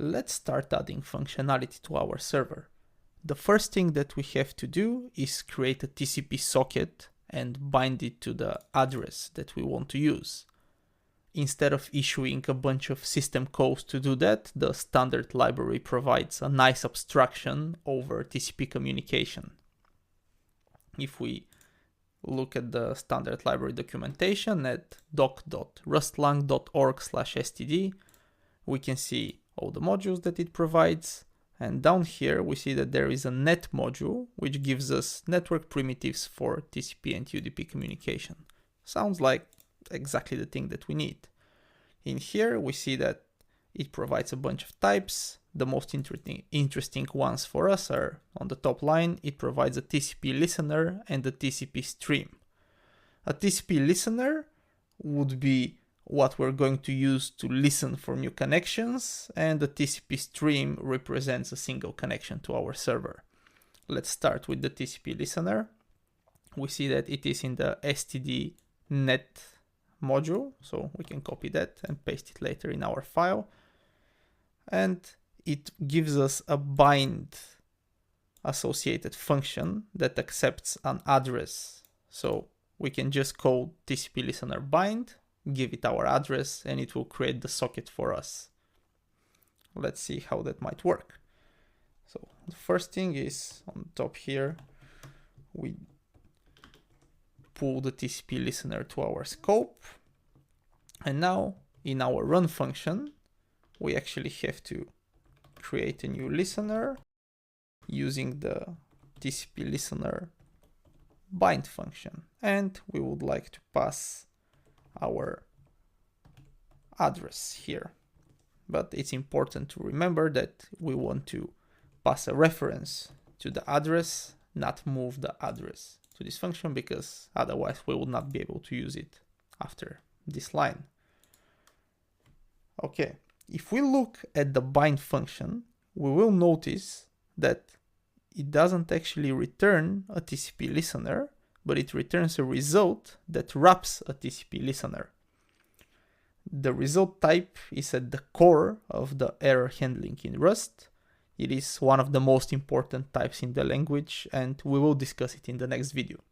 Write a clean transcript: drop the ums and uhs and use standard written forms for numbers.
Let's start adding functionality to our server. The first thing that we have to do is create a TCP socket and bind it to the address that we want to use. Instead of issuing a bunch of system calls to do that, the standard library provides a nice abstraction over TCP communication. If we look at the standard library documentation at doc.rustlang.org/std, we can see all the modules that it provides. And down here, we see that there is a net module, which gives us network primitives for TCP and UDP communication. Sounds like exactly the thing that we need. In here, we see that it provides a bunch of types. The most interesting ones for us are on the top line. It provides a TCP listener and a TCP stream. A TCP listener would be what we're going to use to listen for new connections, and the TCP stream represents a single connection to our server. Let's start with the TCP listener. We see that it is in the std net module, so we can copy that and paste it later in our file. And it gives us a bind associated function that accepts an address. So we can just call TCP listener bind, give it our address, and it will create the socket for us. Let's see how that might work. So the first thing is on top here, we pull the TCP listener to our scope. And now in our run function, we actually have to create a new listener using the TCP listener bind function. And we would like to pass our address here. But it's important to remember that we want to pass a reference to the address, not move the address to this function, because otherwise we will not be able to use it after this line. Okay, if we look at the bind function, we will notice that it doesn't actually return a TCP listener, but it returns a result that wraps a TCP listener. The result type is at the core of the error handling in Rust. It is one of the most important types in the language, and we will discuss it in the next video.